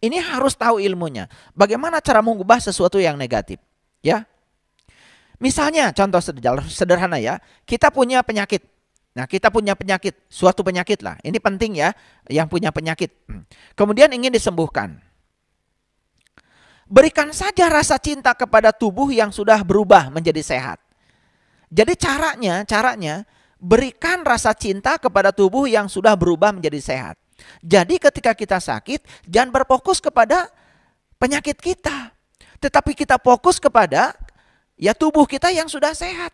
Ini harus tahu ilmunya. Bagaimana cara mengubah sesuatu yang negatif, ya? Misalnya contoh sederhana ya, kita punya penyakit. Nah, kita punya penyakit, suatu penyakit lah. Ini penting ya, yang punya penyakit. Kemudian ingin disembuhkan. Berikan saja rasa cinta kepada tubuh yang sudah berubah menjadi sehat. Jadi caranya berikan rasa cinta kepada tubuh yang sudah berubah menjadi sehat. Jadi ketika kita sakit, jangan berfokus kepada penyakit kita, tetapi kita fokus kepada ya tubuh kita yang sudah sehat.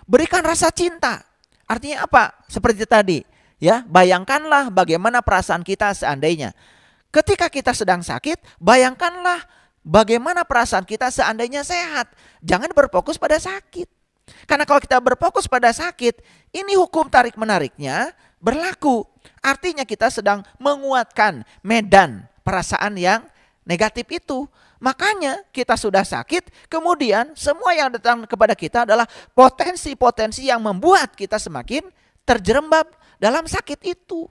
Berikan rasa cinta. Artinya apa? Seperti tadi, ya, bayangkanlah bagaimana perasaan kita seandainya ketika kita sedang sakit, bayangkanlah bagaimana perasaan kita seandainya sehat. Jangan berfokus pada sakit. Karena kalau kita berfokus pada sakit, ini hukum tarik menariknya berlaku. Artinya kita sedang menguatkan medan perasaan yang negatif itu. Makanya kita sudah sakit, kemudian semua yang datang kepada kita adalah potensi-potensi yang membuat kita semakin terjerembab dalam sakit itu.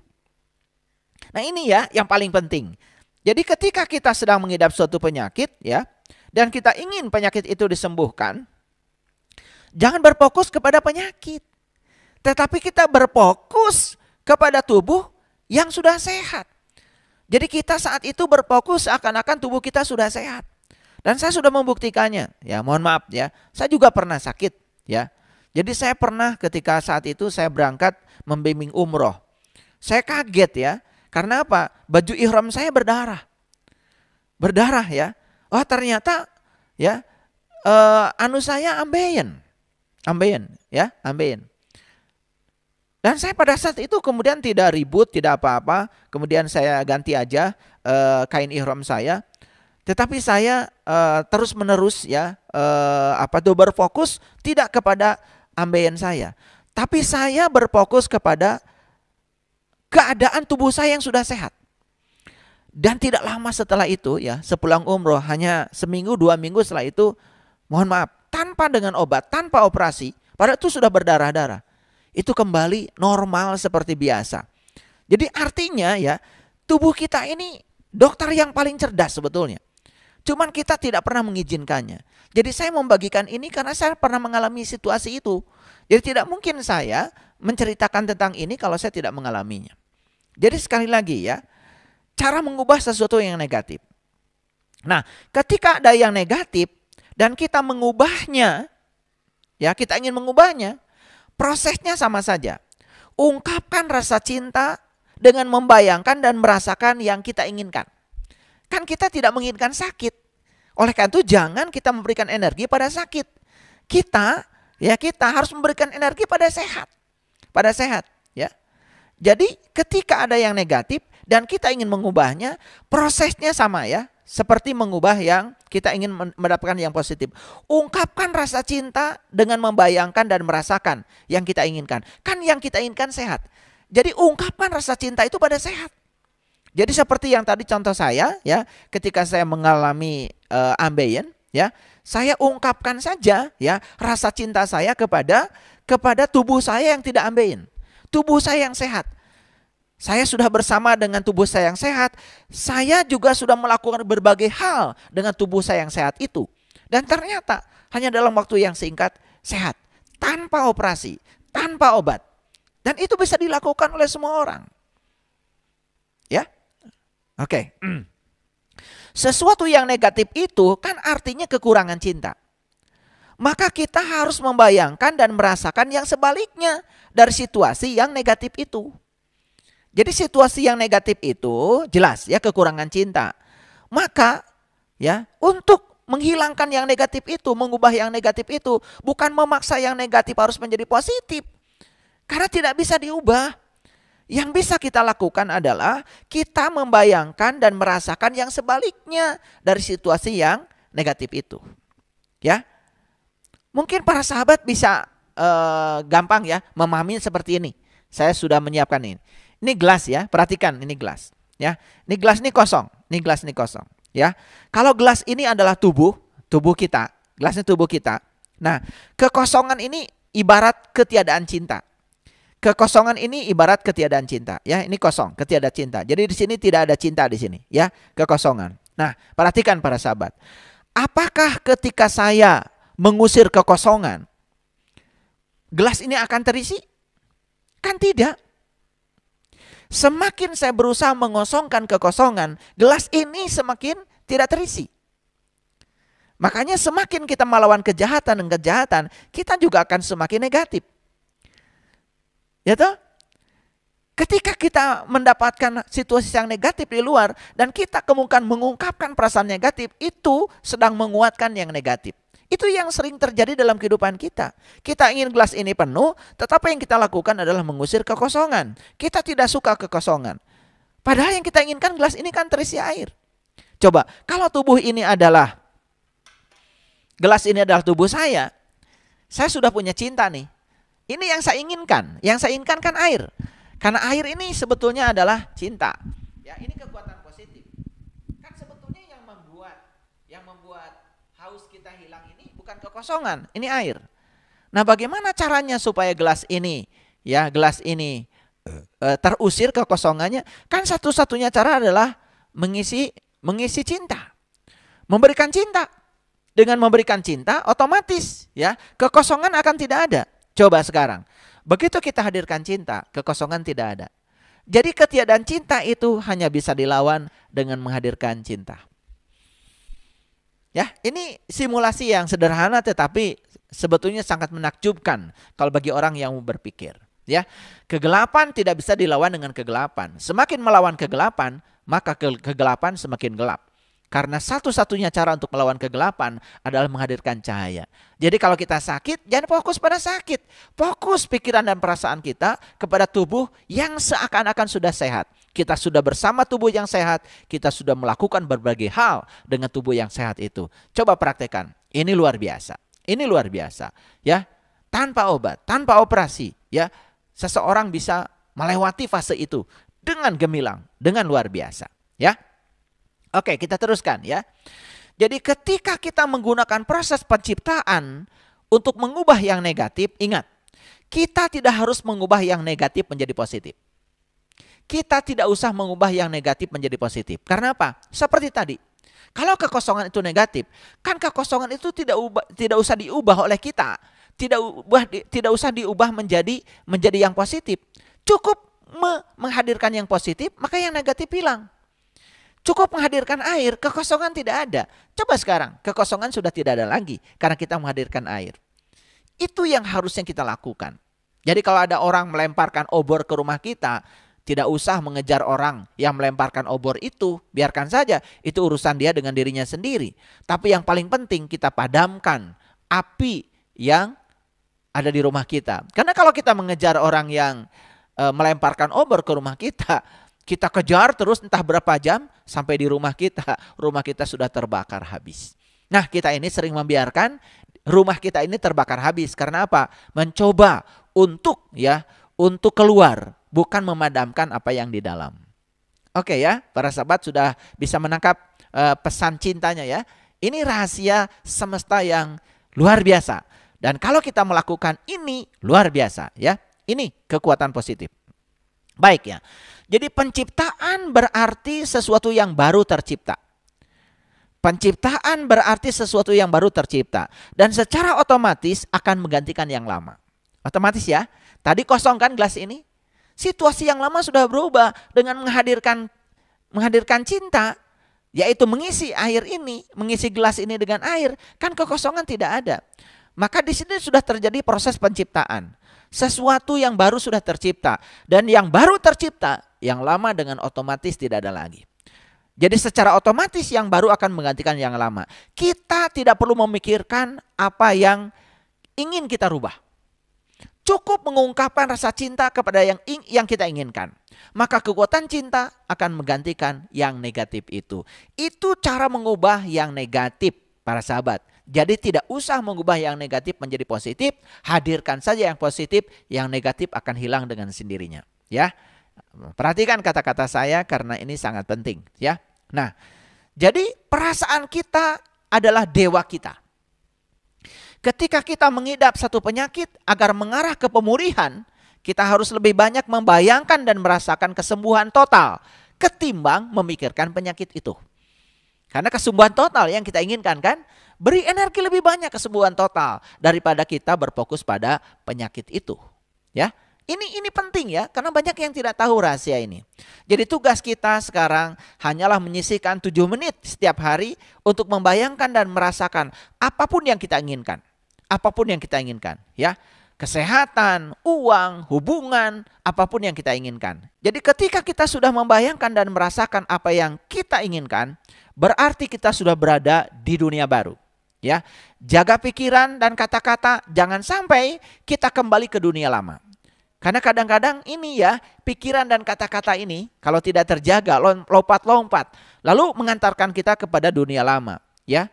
Nah, ini ya yang paling penting. Jadi ketika kita sedang mengidap suatu penyakit ya, dan kita ingin penyakit itu disembuhkan, jangan berfokus kepada penyakit, tetapi kita berfokus kepada tubuh yang sudah sehat. Jadi kita saat itu berfokus seakan-akan tubuh kita sudah sehat. Dan saya sudah membuktikannya. Ya, mohon maaf ya. Saya juga pernah sakit ya. Jadi saya pernah ketika saat itu saya berangkat membimbing umroh. Saya kaget ya. Karena apa? Baju ihram saya berdarah. Berdarah ya. Oh, ternyata ya saya ambeien ya, ambeien. Dan saya pada saat itu kemudian tidak ribut, tidak apa-apa. Kemudian saya ganti aja kain ihram saya. Tetapi saya terus menerus ya berfokus tidak kepada ambeien saya, tapi saya berfokus kepada keadaan tubuh saya yang sudah sehat. Dan tidak lama setelah itu ya, sepulang umroh hanya seminggu 2 minggu setelah itu, mohon maaf, tanpa dengan obat, tanpa operasi, padahal itu sudah berdarah-darah, itu kembali normal seperti biasa. Jadi artinya ya, tubuh kita ini dokter yang paling cerdas sebetulnya. Cuman kita tidak pernah mengizinkannya. Jadi saya membagikan ini karena saya pernah mengalami situasi itu. Jadi tidak mungkin saya menceritakan tentang ini kalau saya tidak mengalaminya. Jadi sekali lagi ya, cara mengubah sesuatu yang negatif. Nah, ketika ada yang negatif dan kita mengubahnya, ya kita ingin mengubahnya, prosesnya sama saja. Ungkapkan rasa cinta dengan membayangkan dan merasakan yang kita inginkan. Kan kita tidak menginginkan sakit. Oleh karena itu jangan kita memberikan energi pada sakit. Kita harus memberikan energi pada sehat. Pada sehat, ya. Jadi ketika ada yang negatif dan kita ingin mengubahnya, prosesnya sama ya, seperti mengubah yang kita ingin mendapatkan yang positif. Ungkapkan rasa cinta dengan membayangkan dan merasakan yang kita inginkan. Kan yang kita inginkan sehat. Jadi ungkapkan rasa cinta itu pada sehat. Jadi seperti yang tadi contoh saya ya, ketika saya mengalami ambeien ya, saya ungkapkan saja ya rasa cinta saya kepada tubuh saya yang tidak ambeien. Tubuh saya yang sehat. Saya sudah bersama dengan tubuh saya yang sehat. Saya juga sudah melakukan berbagai hal dengan tubuh saya yang sehat itu. Dan ternyata hanya dalam waktu yang singkat sehat. Tanpa operasi, tanpa obat. Dan itu bisa dilakukan oleh semua orang. Ya, oke. Sesuatu yang negatif itu kan artinya kekurangan cinta. Maka kita harus membayangkan dan merasakan yang sebaliknya dari situasi yang negatif itu. Jadi situasi yang negatif itu jelas ya kekurangan cinta. Maka ya untuk menghilangkan yang negatif itu, mengubah yang negatif itu, bukan memaksa yang negatif harus menjadi positif. Karena tidak bisa diubah. Yang bisa kita lakukan adalah kita membayangkan dan merasakan yang sebaliknya dari situasi yang negatif itu. Ya. Mungkin para sahabat bisa gampang ya memahami seperti ini. Saya sudah menyiapkan ini. Ini gelas ya, perhatikan ini gelas. Ya, ini gelas ini kosong, ini gelas ini kosong. Ya, kalau gelas ini adalah tubuh kita, gelasnya tubuh kita. Nah, kekosongan ini ibarat ketiadaan cinta. Kekosongan ini ibarat ketiadaan cinta, ya. Ini kosong, ketiada cinta. Jadi di sini tidak ada cinta di sini, ya, kekosongan. Nah, perhatikan para sahabat. Apakah ketika saya mengusir kekosongan, gelas ini akan terisi? Kan tidak. Semakin saya berusaha mengosongkan kekosongan, gelas ini semakin tidak terisi. Makanya semakin kita melawan kejahatan dan kejahatan, kita juga akan semakin negatif. Ya toh? Ketika kita mendapatkan situasi yang negatif di luar dan kita kemudian mengungkapkan perasaan negatif, itu sedang menguatkan yang negatif. Itu yang sering terjadi dalam kehidupan kita. Kita ingin gelas ini penuh, tetapi yang kita lakukan adalah mengusir kekosongan. Kita tidak suka kekosongan. Padahal yang kita inginkan gelas ini kan terisi air. Coba, kalau tubuh ini adalah, gelas ini adalah tubuh saya sudah punya cinta nih. Ini yang saya inginkan. Yang saya inginkan kan air. Karena air ini sebetulnya adalah cinta. Ya, ini kekuatan positif. Kan sebetulnya yang membuat haus kita hilang ini bukan kekosongan, ini air. Nah, bagaimana caranya supaya gelas ini terusir kekosongannya? Kan satu-satunya cara adalah mengisi cinta. Memberikan cinta. Dengan memberikan cinta, otomatis ya kekosongan akan tidak ada. Coba sekarang, begitu kita hadirkan cinta, kekosongan tidak ada. Jadi ketiadaan cinta itu hanya bisa dilawan dengan menghadirkan cinta. Ya, ini simulasi yang sederhana tetapi sebetulnya sangat menakjubkan kalau bagi orang yang berpikir. Ya, kegelapan tidak bisa dilawan dengan kegelapan. Semakin melawan kegelapan, maka kegelapan semakin gelap. Karena satu-satunya cara untuk melawan kegelapan adalah menghadirkan cahaya. Jadi kalau kita sakit, jangan fokus pada sakit. Fokus pikiran dan perasaan kita kepada tubuh yang seakan-akan sudah sehat. Kita sudah bersama tubuh yang sehat, kita sudah melakukan berbagai hal dengan tubuh yang sehat itu. Coba praktekkan. Ini luar biasa. Ini luar biasa, ya. Tanpa obat, tanpa operasi, ya. Seseorang bisa melewati fase itu dengan gemilang, dengan luar biasa, ya. Oke, kita teruskan ya. Jadi ketika kita menggunakan proses penciptaan untuk mengubah yang negatif, ingat, kita tidak harus mengubah yang negatif menjadi positif. Kita tidak usah mengubah yang negatif menjadi positif. Karena apa? Seperti tadi, kalau kekosongan itu negatif, kan kekosongan itu tidak usah diubah oleh kita. Tidak usah diubah menjadi yang positif. Cukup menghadirkan yang positif, maka yang negatif hilang. Cukup menghadirkan air, kekosongan tidak ada. Coba sekarang, kekosongan sudah tidak ada lagi karena kita menghadirkan air. Itu yang harusnya kita lakukan. Jadi kalau ada orang melemparkan obor ke rumah kita, tidak usah mengejar orang yang melemparkan obor itu. Biarkan saja, itu urusan dia dengan dirinya sendiri. Tapi yang paling penting kita padamkan api yang ada di rumah kita. Karena kalau kita mengejar orang yang melemparkan obor ke rumah kita kejar terus entah berapa jam sampai di rumah kita sudah terbakar habis. Nah, kita ini sering membiarkan rumah kita ini terbakar habis karena apa? Mencoba untuk keluar, bukan memadamkan apa yang di dalam. Oke ya, para sahabat sudah bisa menangkap pesan cintanya ya. Ini rahasia semesta yang luar biasa. Dan kalau kita melakukan ini luar biasa ya. Ini kekuatan positif. Baik ya. Jadi penciptaan berarti sesuatu yang baru tercipta. Penciptaan berarti sesuatu yang baru tercipta. Dan secara otomatis akan menggantikan yang lama. Otomatis ya. Tadi kosong kan gelas ini. Situasi yang lama sudah berubah dengan menghadirkan cinta. Yaitu mengisi air ini, mengisi gelas ini dengan air. Kan kekosongan tidak ada. Maka di sini sudah terjadi proses penciptaan. Sesuatu yang baru sudah tercipta. Dan yang baru tercipta, yang lama dengan otomatis tidak ada lagi. Jadi secara otomatis yang baru akan menggantikan yang lama. Kita tidak perlu memikirkan apa yang ingin kita rubah. Cukup mengungkapkan rasa cinta kepada yang kita inginkan. Maka kekuatan cinta akan menggantikan yang negatif itu. Itu cara mengubah yang negatif, para sahabat. Jadi tidak usah mengubah yang negatif menjadi positif. Hadirkan saja yang positif, yang negatif akan hilang dengan sendirinya. Ya. Perhatikan kata-kata saya karena ini sangat penting ya. Nah, jadi perasaan kita adalah dewa kita. Ketika kita mengidap satu penyakit agar mengarah ke pemulihan, Kita harus lebih banyak membayangkan dan merasakan kesembuhan total ketimbang memikirkan penyakit itu. Karena kesembuhan total yang kita inginkan kan, beri energi lebih banyak kesembuhan total daripada kita berfokus pada penyakit itu. Ya, ini penting ya, karena banyak yang tidak tahu rahasia ini. Jadi tugas kita sekarang hanyalah menyisihkan 7 menit setiap hari untuk membayangkan dan merasakan apapun yang kita inginkan. Apapun yang kita inginkan, ya. Kesehatan, uang, hubungan, apapun yang kita inginkan. Jadi ketika kita sudah membayangkan dan merasakan apa yang kita inginkan, berarti kita sudah berada di dunia baru. Ya, jaga pikiran dan kata-kata, jangan sampai kita kembali ke dunia lama. Karena kadang-kadang ini ya, pikiran dan kata-kata ini kalau tidak terjaga, lompat-lompat, lalu mengantarkan kita kepada dunia lama. Ya,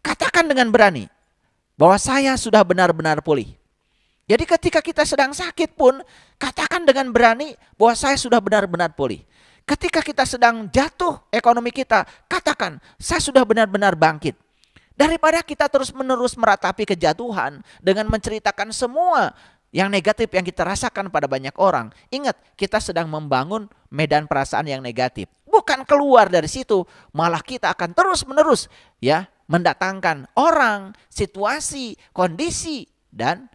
katakan dengan berani bahwa saya sudah benar-benar pulih. Jadi ketika kita sedang sakit pun, katakan dengan berani bahwa saya sudah benar-benar pulih. Ketika kita sedang jatuh ekonomi kita, katakan saya sudah benar-benar bangkit. Daripada kita terus-menerus meratapi kejatuhan dengan menceritakan semua yang negatif yang kita rasakan pada banyak orang. Ingat, kita sedang membangun medan perasaan yang negatif. Bukan keluar dari situ, malah kita akan terus-menerus ya mendatangkan orang, situasi, kondisi, dan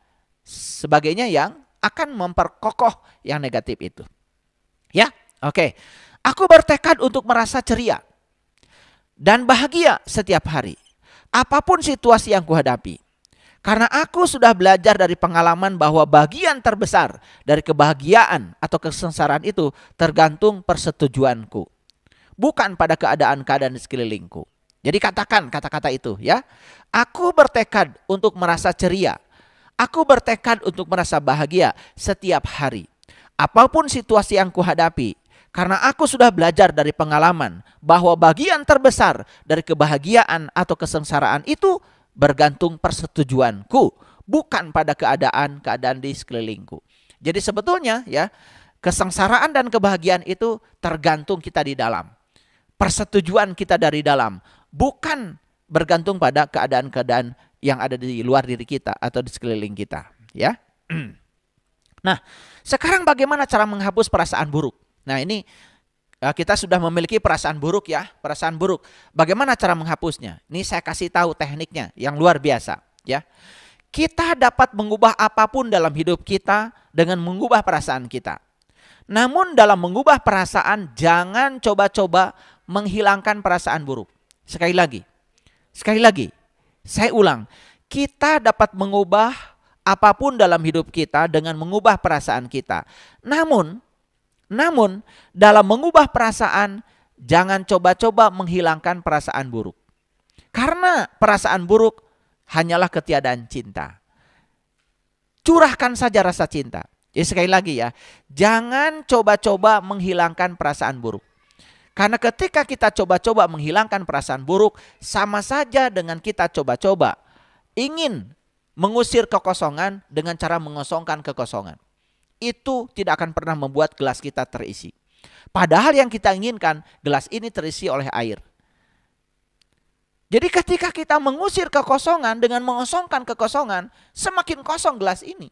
sebagainya yang akan memperkokoh yang negatif itu. Ya, oke. Aku bertekad untuk merasa ceria dan bahagia setiap hari, apapun situasi yang kuhadapi. Karena aku sudah belajar dari pengalaman bahwa bagian terbesar dari kebahagiaan atau kesengsaraan itu tergantung persetujuanku, bukan pada keadaan-keadaan di sekelilingku. Jadi katakan kata-kata itu ya. Aku bertekad untuk merasa ceria. Aku bertekad untuk merasa bahagia setiap hari, apapun situasi yang kuhadapi, karena aku sudah belajar dari pengalaman bahwa bagian terbesar dari kebahagiaan atau kesengsaraan itu bergantung persetujuanku, bukan pada keadaan-keadaan di sekelilingku. Jadi sebetulnya ya, kesengsaraan dan kebahagiaan itu tergantung kita di dalam. Persetujuan kita dari dalam, bukan bergantung pada keadaan-keadaan yang ada di luar diri kita atau di sekeliling kita, ya. Nah, sekarang bagaimana cara menghapus perasaan buruk? Nah, ini kita sudah memiliki perasaan buruk ya, perasaan buruk. Bagaimana cara menghapusnya? Ini saya kasih tahu tekniknya yang luar biasa, ya. Kita dapat mengubah apapun dalam hidup kita dengan mengubah perasaan kita. Namun dalam mengubah perasaan, jangan coba-coba menghilangkan perasaan buruk. Sekali lagi, saya ulang, kita dapat mengubah apapun dalam hidup kita dengan mengubah perasaan kita. Namun dalam mengubah perasaan, jangan coba-coba menghilangkan perasaan buruk. Karena perasaan buruk hanyalah ketiadaan cinta. Curahkan saja rasa cinta. Ya, sekali lagi ya, jangan coba-coba menghilangkan perasaan buruk. Karena ketika kita coba-coba menghilangkan perasaan buruk, sama saja dengan kita coba-coba ingin mengusir kekosongan dengan cara mengosongkan kekosongan. Itu tidak akan pernah membuat gelas kita terisi. Padahal yang kita inginkan, gelas ini terisi oleh air. Jadi ketika kita mengusir kekosongan dengan mengosongkan kekosongan, semakin kosong gelas ini.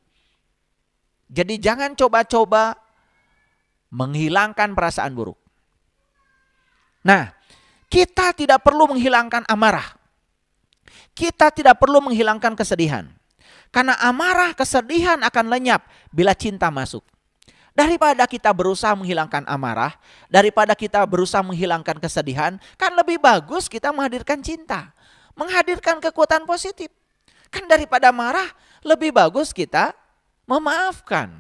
Jadi jangan coba-coba menghilangkan perasaan buruk. Nah, kita tidak perlu menghilangkan amarah. Kita tidak perlu menghilangkan kesedihan. Karena amarah, kesedihan akan lenyap bila cinta masuk. Daripada kita berusaha menghilangkan amarah, daripada kita berusaha menghilangkan kesedihan, kan lebih bagus kita menghadirkan cinta. Menghadirkan kekuatan positif. Kan daripada marah, lebih bagus kita memaafkan.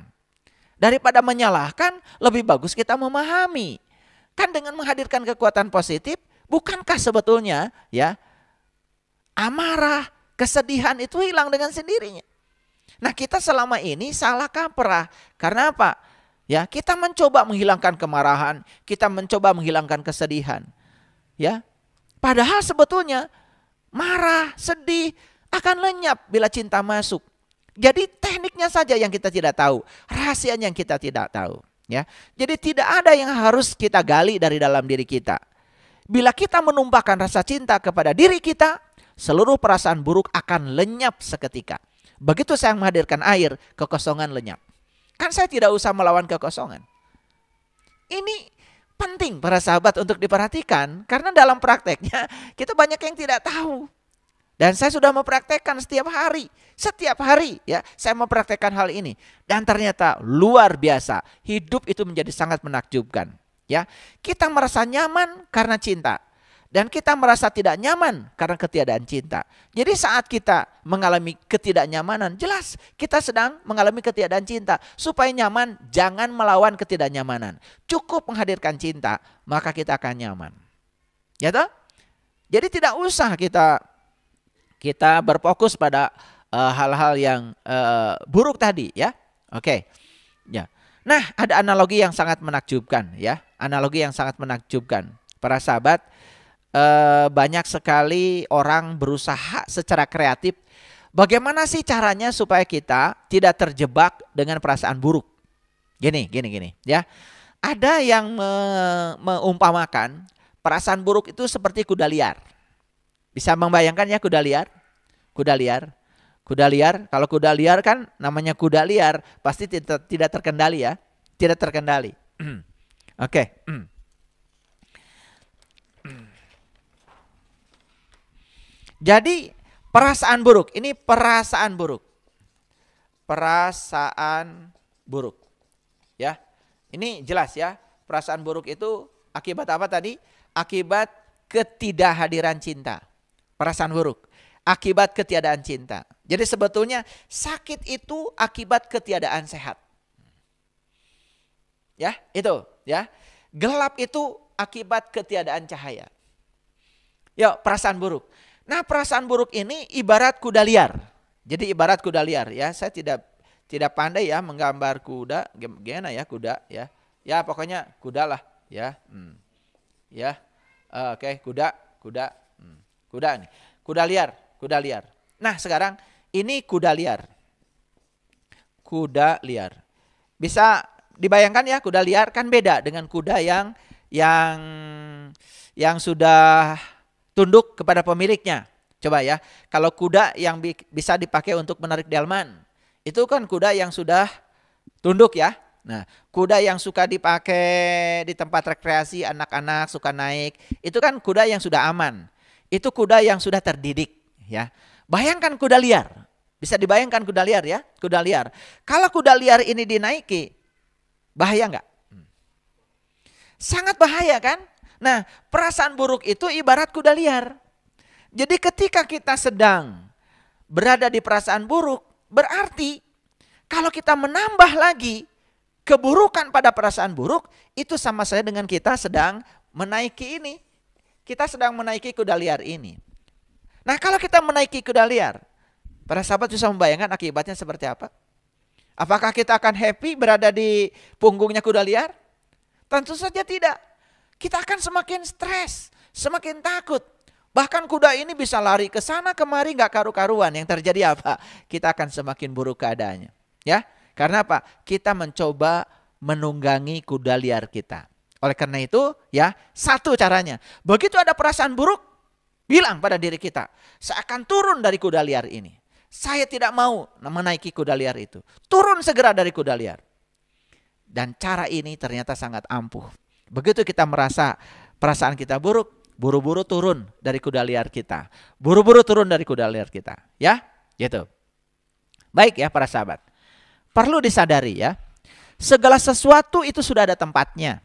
Daripada menyalahkan, lebih bagus kita memahami. Kan dengan menghadirkan kekuatan positif, bukankah sebetulnya ya amarah, kesedihan itu hilang dengan sendirinya. Nah, kita selama ini salah kaprah. Karena apa? Ya, kita mencoba menghilangkan kemarahan, kita mencoba menghilangkan kesedihan. Ya. Padahal sebetulnya marah, sedih akan lenyap bila cinta masuk. Jadi tekniknya saja yang kita tidak tahu, rahasianya yang kita tidak tahu. Ya, jadi tidak ada yang harus kita gali dari dalam diri kita. Bila kita menumpahkan rasa cinta kepada diri kita, seluruh perasaan buruk akan lenyap seketika. Begitu saya menghadirkan air, kekosongan lenyap. Kan saya tidak usah melawan kekosongan. Ini penting para sahabat untuk diperhatikan, karena dalam prakteknya kita banyak yang tidak tahu. Dan saya sudah mempraktekkan setiap hari ya, saya mempraktekkan hal ini. Dan ternyata luar biasa, hidup itu menjadi sangat menakjubkan. Ya, kita merasa nyaman karena cinta. Dan kita merasa tidak nyaman karena ketiadaan cinta. Jadi saat kita mengalami ketidaknyamanan, jelas kita sedang mengalami ketiadaan cinta. Supaya nyaman, jangan melawan ketidaknyamanan. Cukup menghadirkan cinta, maka kita akan nyaman. Ya toh? Jadi tidak usah kita berfokus pada hal-hal yang buruk tadi, ya. Oke. Ya. Nah, ada analogi yang sangat menakjubkan, ya. Analogi yang sangat menakjubkan. Para sahabat, banyak sekali orang berusaha secara kreatif. Bagaimana sih caranya supaya kita tidak terjebak dengan perasaan buruk? Gini, ya. Ada yang mengumpamakan perasaan buruk itu seperti kuda liar. Bisa membayangkan ya kuda liar? Kuda liar, kalau kuda liar kan namanya kuda liar, pasti tidak terkendali ya. Tidak terkendali. Oke. Jadi perasaan buruk, ini perasaan buruk. Perasaan buruk. Ya. Ini jelas ya. Perasaan buruk itu akibat apa tadi? Akibat ketidakhadiran cinta. Perasaan buruk. Akibat ketiadaan cinta. Jadi sebetulnya sakit itu akibat ketiadaan sehat. Ya, itu ya. Gelap itu akibat ketiadaan cahaya. Yuk, perasaan buruk. Nah, perasaan buruk ini ibarat kuda liar. Jadi ibarat kuda liar ya. Saya tidak pandai ya menggambar kuda. Gimana ya kuda ya? Ya pokoknya kuda lah ya. Ya. Oke, kuda nih. Kuda liar. Nah, sekarang ini kuda liar. Kuda liar. Bisa dibayangkan ya, kuda liar kan beda dengan kuda yang sudah tunduk kepada pemiliknya. Coba ya, kalau kuda yang bisa dipakai untuk menarik delman, itu kan kuda yang sudah tunduk ya. Nah, kuda yang suka dipakai di tempat rekreasi, anak-anak suka naik, itu kan kuda yang sudah aman. Itu kuda yang sudah terdidik ya. Bayangkan kuda liar. Bisa dibayangkan kuda liar ya, kuda liar. Kalau kuda liar ini dinaiki, bahaya enggak? Sangat bahaya kan? Nah, perasaan buruk itu ibarat kuda liar. Jadi ketika kita sedang berada di perasaan buruk, berarti kalau kita menambah lagi keburukan pada perasaan buruk, itu sama saja dengan kita sedang menaiki ini. Kita sedang menaiki kuda liar ini. Nah, kalau kita menaiki kuda liar, para sahabat bisa membayangkan akibatnya seperti apa? Apakah kita akan happy berada di punggungnya kuda liar? Tentu saja tidak. Kita akan semakin stres, semakin takut. Bahkan kuda ini bisa lari ke sana kemari gak karu-karuan. Yang terjadi apa? Kita akan semakin buruk keadaannya. Ya, karena apa? Kita mencoba menunggangi kuda liar kita. Oleh karena itu, ya, satu caranya. Begitu ada perasaan buruk, bilang pada diri kita, saya akan turun dari kuda liar ini. Saya tidak mau menaiki kuda liar itu. Turun segera dari kuda liar. Dan cara ini ternyata sangat ampuh. Begitu kita merasa perasaan kita buruk, buru-buru turun dari kuda liar kita. Buru-buru turun dari kuda liar kita. Ya, gitu. Baik ya para sahabat. Perlu disadari ya, segala sesuatu itu sudah ada tempatnya.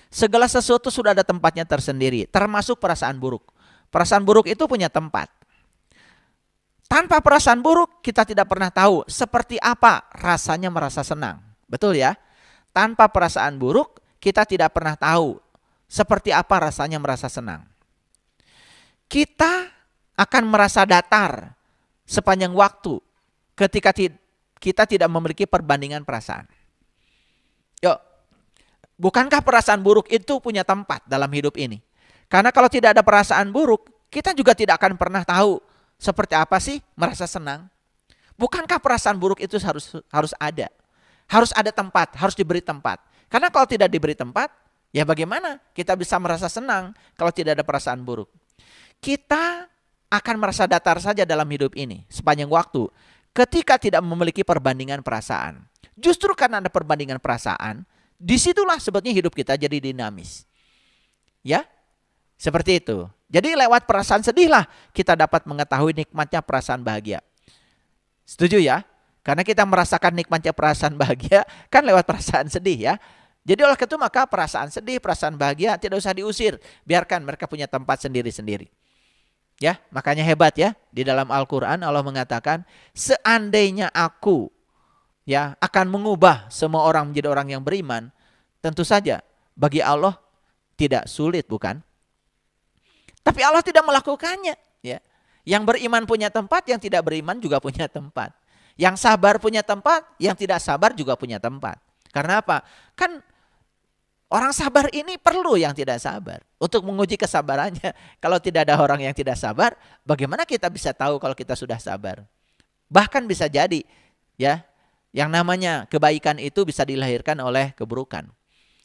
Segala sesuatu sudah ada tempatnya tersendiri, termasuk perasaan buruk. Perasaan buruk itu punya tempat. Tanpa perasaan buruk kita tidak pernah tahu seperti apa rasanya merasa senang. Betul ya? Tanpa perasaan buruk kita tidak pernah tahu seperti apa rasanya merasa senang. Kita akan merasa datar sepanjang waktu ketika kita tidak memiliki perbandingan perasaan. Yuk, bukankah perasaan buruk itu punya tempat dalam hidup ini? Karena kalau tidak ada perasaan buruk, kita juga tidak akan pernah tahu seperti apa sih merasa senang. Bukankah perasaan buruk itu harus ada? Harus ada tempat, harus diberi tempat. Karena kalau tidak diberi tempat, ya bagaimana kita bisa merasa senang kalau tidak ada perasaan buruk? Kita akan merasa datar saja dalam hidup ini sepanjang waktu ketika tidak memiliki perbandingan perasaan. Justru karena ada perbandingan perasaan, disitulah sebetulnya hidup kita jadi dinamis. Ya, seperti itu. Jadi lewat perasaan sedihlah kita dapat mengetahui nikmatnya perasaan bahagia. Setuju ya? Karena kita merasakan nikmatnya perasaan bahagia kan lewat perasaan sedih ya. Jadi oleh itu maka perasaan sedih, perasaan bahagia tidak usah diusir. Biarkan mereka punya tempat sendiri-sendiri. Ya, makanya hebat ya. Di dalam Al-Quran Allah mengatakan, seandainya aku ya akan mengubah semua orang menjadi orang yang beriman, tentu saja bagi Allah tidak sulit, bukan? Tapi Allah tidak melakukannya. Ya. Yang beriman punya tempat, yang tidak beriman juga punya tempat. Yang sabar punya tempat, yang tidak sabar juga punya tempat. Karena apa? Kan orang sabar ini perlu yang tidak sabar untuk menguji kesabarannya. Kalau tidak ada orang yang tidak sabar, bagaimana kita bisa tahu kalau kita sudah sabar? Bahkan bisa jadi ya, yang namanya kebaikan itu bisa dilahirkan oleh keburukan.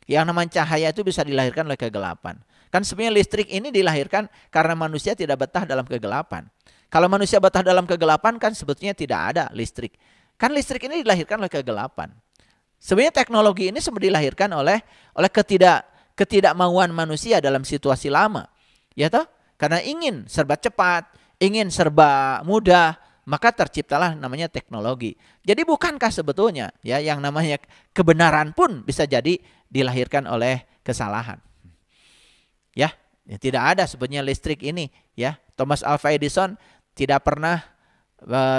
Yang namanya cahaya itu bisa dilahirkan oleh kegelapan. Kan sebenarnya listrik ini dilahirkan karena manusia tidak betah dalam kegelapan. Kalau manusia betah dalam kegelapan kan sebetulnya tidak ada listrik. Kan listrik ini dilahirkan oleh kegelapan. Sebenarnya teknologi ini sebenarnya dilahirkan oleh ketidakmauan manusia dalam situasi lama. Ya toh? Karena ingin serba cepat, ingin serba mudah, maka terciptalah namanya teknologi. Jadi bukankah sebetulnya ya yang namanya kebenaran pun bisa jadi dilahirkan oleh kesalahan. Ya, tidak ada sebetulnya listrik ini ya. Thomas Alva Edison tidak pernah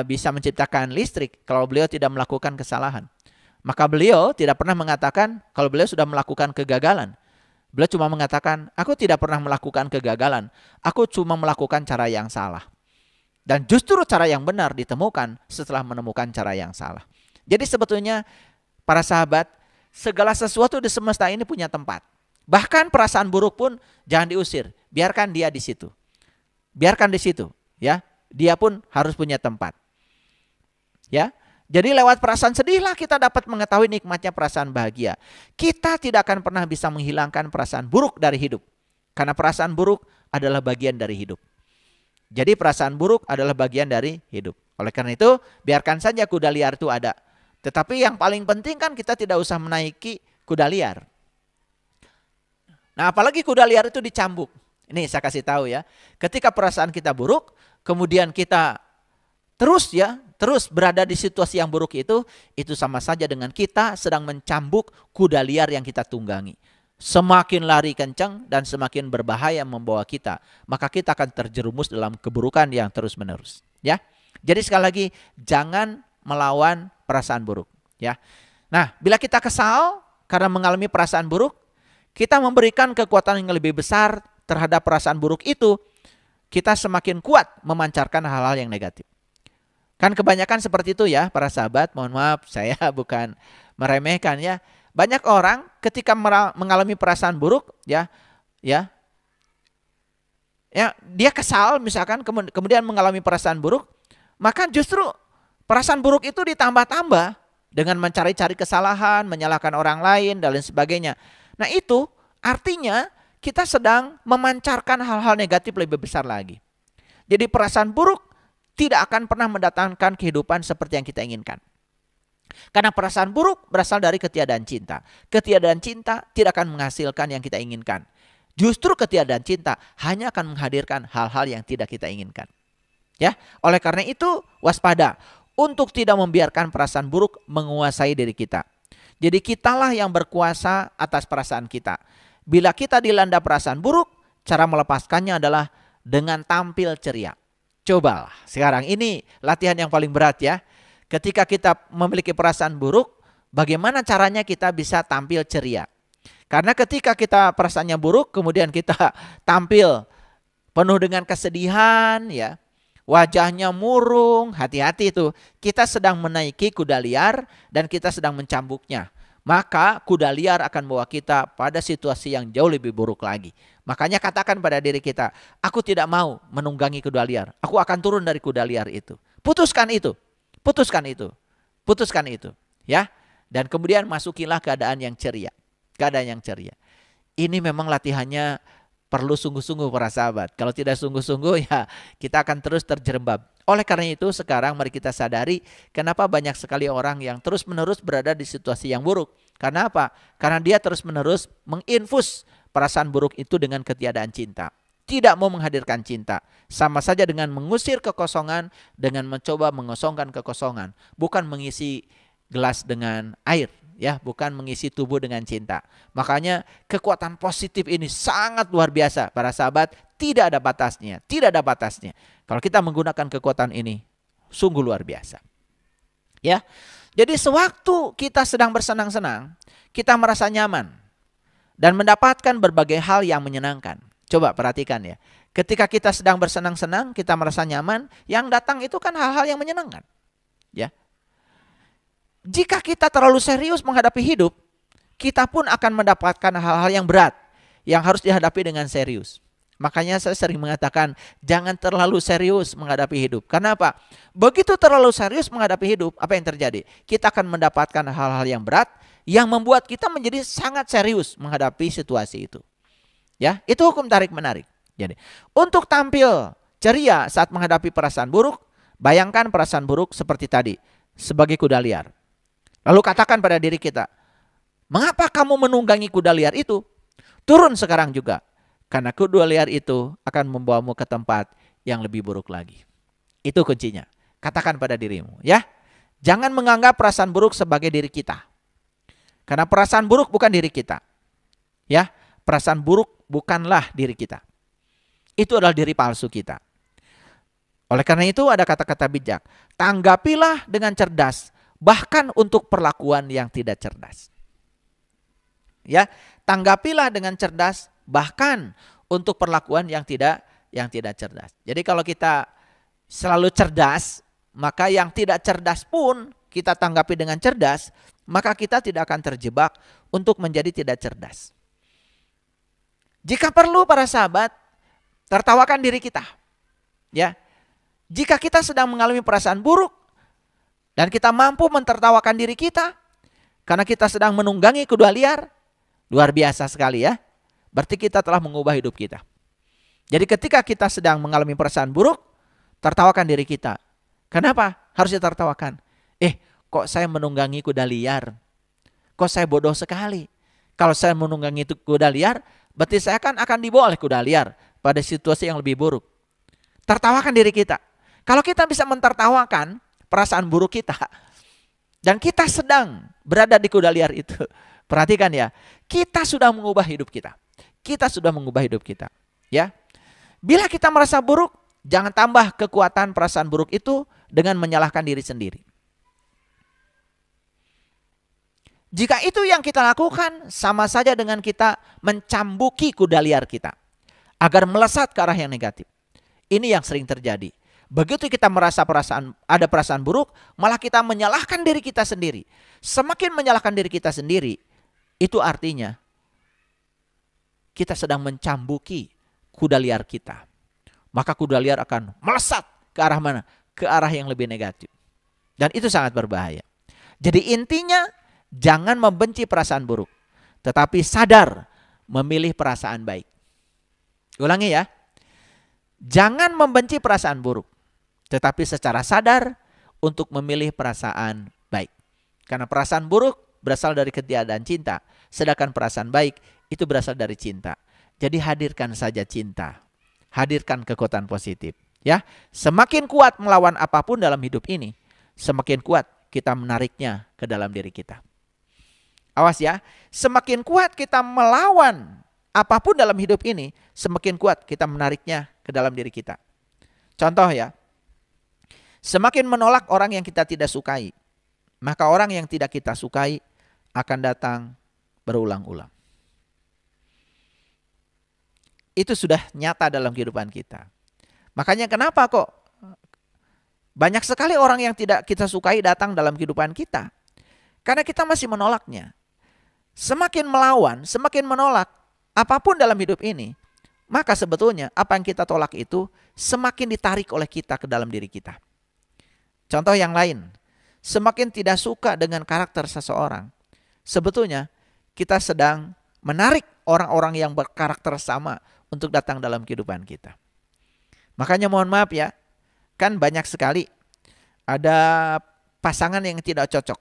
bisa menciptakan listrik kalau beliau tidak melakukan kesalahan. Maka beliau tidak pernah mengatakan kalau beliau sudah melakukan kegagalan. Beliau cuma mengatakan, aku tidak pernah melakukan kegagalan. Aku cuma melakukan cara yang salah. Dan justru cara yang benar ditemukan setelah menemukan cara yang salah. Jadi sebetulnya para sahabat, segala sesuatu di semesta ini punya tempat. Bahkan perasaan buruk pun jangan diusir. Biarkan dia di situ. Biarkan di situ, ya. Dia pun harus punya tempat. Ya. Jadi lewat perasaan sedihlah kita dapat mengetahui nikmatnya perasaan bahagia. Kita tidak akan pernah bisa menghilangkan perasaan buruk dari hidup. Karena perasaan buruk adalah bagian dari hidup. Jadi perasaan buruk adalah bagian dari hidup. Oleh karena itu, biarkan saja kuda liar itu ada. Tetapi yang paling penting kan kita tidak usah menaiki kuda liar. Nah, apalagi kuda liar itu dicambuk. Ini saya kasih tahu ya. Ketika perasaan kita buruk, kemudian kita terus berada di situasi yang buruk itu sama saja dengan kita sedang mencambuk kuda liar yang kita tunggangi. Semakin lari kencang dan semakin berbahaya membawa kita, maka kita akan terjerumus dalam keburukan yang terus-menerus. Ya, jadi sekali lagi jangan melawan perasaan buruk. Ya, nah bila kita kesal karena mengalami perasaan buruk, kita memberikan kekuatan yang lebih besar terhadap perasaan buruk itu, kita semakin kuat memancarkan hal-hal yang negatif. Kan kebanyakan seperti itu ya para sahabat, mohon maaf saya bukan meremehkan ya. Banyak orang ketika mengalami perasaan buruk ya dia kesal misalkan kemudian mengalami perasaan buruk, maka justru perasaan buruk itu ditambah-tambah dengan mencari-cari kesalahan, menyalahkan orang lain dan lain sebagainya. Nah itu artinya kita sedang memancarkan hal-hal negatif lebih besar lagi. Jadi perasaan buruk tidak akan pernah mendatangkan kehidupan seperti yang kita inginkan. Karena perasaan buruk berasal dari ketiadaan cinta. Ketiadaan cinta tidak akan menghasilkan yang kita inginkan. Justru ketiadaan cinta hanya akan menghadirkan hal-hal yang tidak kita inginkan. Ya, oleh karena itu waspada untuk tidak membiarkan perasaan buruk menguasai diri kita. Jadi kitalah yang berkuasa atas perasaan kita. Bila kita dilanda perasaan buruk, cara melepaskannya adalah dengan tampil ceria. Cobalah, sekarang ini latihan yang paling berat ya. Ketika kita memiliki perasaan buruk, bagaimana caranya kita bisa tampil ceria? Karena ketika kita perasaannya buruk, kemudian kita tampil penuh dengan kesedihan ya, wajahnya murung, hati-hati itu. Kita sedang menaiki kuda liar dan kita sedang mencambuknya. Maka kuda liar akan bawa kita pada situasi yang jauh lebih buruk lagi. Makanya katakan pada diri kita, aku tidak mau menunggangi kuda liar. Aku akan turun dari kuda liar itu. Putuskan itu. Putuskan itu. Putuskan itu. Ya. Dan kemudian masukilah keadaan yang ceria. Keadaan yang ceria. Ini memang latihannya perlu sungguh-sungguh para sahabat. Kalau tidak sungguh-sungguh ya kita akan terus terjerembab. Oleh karena itu sekarang mari kita sadari kenapa banyak sekali orang yang terus-menerus berada di situasi yang buruk. Karena apa? Karena dia terus-menerus menginfus perasaan buruk itu dengan ketiadaan cinta. Tidak mau menghadirkan cinta. Sama saja dengan mengusir kekosongan, dengan mencoba mengosongkan kekosongan. Bukan mengisi gelas dengan air, ya, bukan mengisi tubuh dengan cinta. Makanya kekuatan positif ini sangat luar biasa para sahabat, tidak ada batasnya, tidak ada batasnya. Kalau kita menggunakan kekuatan ini sungguh luar biasa. Ya. Jadi sewaktu kita sedang bersenang-senang, kita merasa nyaman dan mendapatkan berbagai hal yang menyenangkan. Coba perhatikan ya. Ketika kita sedang bersenang-senang, kita merasa nyaman, yang datang itu kan hal-hal yang menyenangkan. Ya. Jika kita terlalu serius menghadapi hidup, kita pun akan mendapatkan hal-hal yang berat yang harus dihadapi dengan serius. Makanya saya sering mengatakan jangan terlalu serius menghadapi hidup. Karena apa? Begitu terlalu serius menghadapi hidup, apa yang terjadi? Kita akan mendapatkan hal-hal yang berat yang membuat kita menjadi sangat serius menghadapi situasi itu. Ya, itu hukum tarik menarik. Jadi, untuk tampil ceria saat menghadapi perasaan buruk, bayangkan perasaan buruk seperti tadi, sebagai kuda liar. Lalu katakan pada diri kita, mengapa kamu menunggangi kuda liar itu? Turun sekarang juga. Karena kuda liar itu akan membawamu ke tempat yang lebih buruk lagi. Itu kuncinya. Katakan pada dirimu, ya. Jangan menganggap perasaan buruk sebagai diri kita. Karena perasaan buruk bukan diri kita. Ya, perasaan buruk bukanlah diri kita. Itu adalah diri palsu kita. Oleh karena itu ada kata-kata bijak. Tanggapilah dengan cerdas, bahkan untuk perlakuan yang tidak cerdas. Ya, tanggapilah dengan cerdas, bahkan untuk perlakuan yang tidak cerdas. Jadi kalau kita selalu cerdas, maka yang tidak cerdas pun kita tanggapi dengan cerdas, maka kita tidak akan terjebak untuk menjadi tidak cerdas. Jika perlu para sahabat, tertawakan diri kita. Ya. Jika kita sedang mengalami perasaan buruk dan kita mampu mentertawakan diri kita karena kita sedang menunggangi kuda liar, luar biasa sekali ya. Berarti kita telah mengubah hidup kita. Jadi ketika kita sedang mengalami perasaan buruk, tertawakan diri kita. Kenapa? Harus ditertawakan. Kok saya menunggangi kuda liar? Kok saya bodoh sekali? Kalau saya menunggangi kuda liar, berarti saya akan dibawa oleh kuda liar pada situasi yang lebih buruk. Tertawakan diri kita. Kalau kita bisa mentertawakan perasaan buruk kita, dan kita sedang berada di kuda liar itu, perhatikan ya, kita sudah mengubah hidup kita. Kita sudah mengubah hidup kita. Ya, bila kita merasa buruk, jangan tambah kekuatan perasaan buruk itu dengan menyalahkan diri sendiri. Jika itu yang kita lakukan, sama saja dengan kita mencambuki kuda liar kita agar melesat ke arah yang negatif. Ini yang sering terjadi. Begitu kita merasa ada perasaan buruk, malah kita menyalahkan diri kita sendiri. Semakin menyalahkan diri kita sendiri, itu artinya kita sedang mencambuki kuda liar kita. Maka kuda liar akan melesat ke arah mana? Ke arah yang lebih negatif. Dan itu sangat berbahaya. Jadi intinya, jangan membenci perasaan buruk, tetapi sadar memilih perasaan baik. Ulangi ya. Jangan membenci perasaan buruk, tetapi secara sadar untuk memilih perasaan baik. Karena perasaan buruk berasal dari ketiadaan cinta, sedangkan perasaan baik itu berasal dari cinta. Jadi hadirkan saja cinta. Hadirkan kekuatan positif. Ya, semakin kuat melawan apapun dalam hidup ini, semakin kuat kita menariknya ke dalam diri kita. Awas ya, semakin kuat kita melawan apapun dalam hidup ini, semakin kuat kita menariknya ke dalam diri kita. Contoh ya, semakin menolak orang yang kita tidak sukai, maka orang yang tidak kita sukai akan datang berulang-ulang. Itu sudah nyata dalam kehidupan kita. Makanya kenapa kok banyak sekali orang yang tidak kita sukai datang dalam kehidupan kita? Karena kita masih menolaknya. Semakin melawan, semakin menolak apapun dalam hidup ini, maka sebetulnya apa yang kita tolak itu semakin ditarik oleh kita ke dalam diri kita. Contoh yang lain, semakin tidak suka dengan karakter seseorang, sebetulnya kita sedang menarik orang-orang yang berkarakter sama untuk datang dalam kehidupan kita. Makanya mohon maaf ya, kan banyak sekali ada pasangan yang tidak cocok.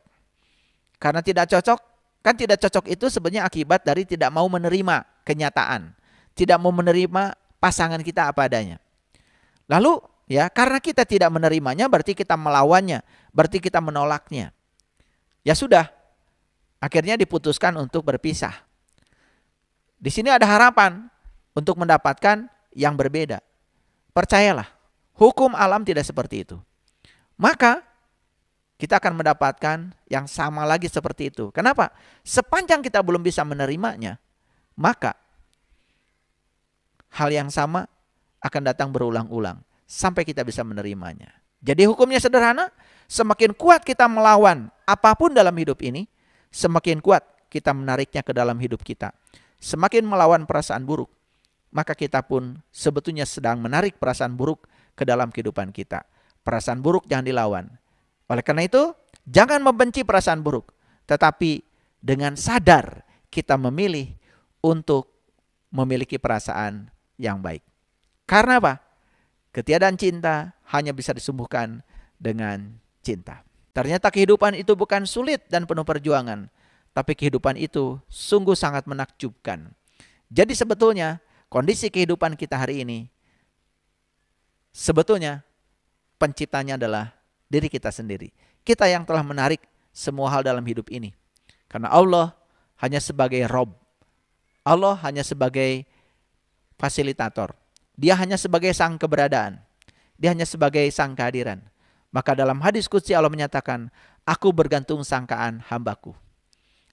Karena tidak cocok, kan tidak cocok itu sebenarnya akibat dari tidak mau menerima kenyataan. Tidak mau menerima pasangan kita apa adanya. Lalu ya, karena kita tidak menerimanya berarti kita melawannya, berarti kita menolaknya. Ya sudah, akhirnya diputuskan untuk berpisah. Di sini ada harapan untuk mendapatkan yang berbeda. Percayalah, hukum alam tidak seperti itu. Maka kita akan mendapatkan yang sama lagi seperti itu. Kenapa? Sepanjang kita belum bisa menerimanya, maka hal yang sama akan datang berulang-ulang sampai kita bisa menerimanya. Jadi hukumnya sederhana, semakin kuat kita melawan apapun dalam hidup ini, semakin kuat kita menariknya ke dalam hidup kita. Semakin melawan perasaan buruk, maka kita pun sebetulnya sedang menarik perasaan buruk ke dalam kehidupan kita. Perasaan buruk jangan dilawan. Oleh karena itu, jangan membenci perasaan buruk, tetapi dengan sadar kita memilih untuk memiliki perasaan yang baik. Karena apa? Ketiadaan cinta hanya bisa disembuhkan dengan cinta. Ternyata kehidupan itu bukan sulit dan penuh perjuangan, tapi kehidupan itu sungguh sangat menakjubkan. Jadi sebetulnya kondisi kehidupan kita hari ini, sebetulnya penciptanya adalah diri kita sendiri. Kita yang telah menarik semua hal dalam hidup ini. Karena Allah hanya sebagai Rob. Allah hanya sebagai fasilitator. Dia hanya sebagai sang keberadaan. Dia hanya sebagai sang kehadiran. Maka dalam hadis qudsi Allah menyatakan, aku bergantung sangkaan hambaku.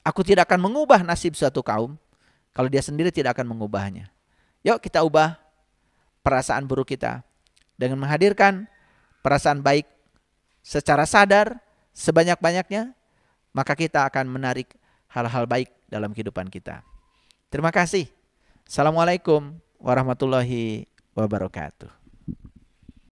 Aku tidak akan mengubah nasib suatu kaum kalau dia sendiri tidak akan mengubahnya. Yuk kita ubah perasaan buruk kita dengan menghadirkan perasaan baik secara sadar sebanyak-banyaknya, maka kita akan menarik hal-hal baik dalam kehidupan kita. Terima kasih. Assalamualaikum warahmatullahi wabarakatuh.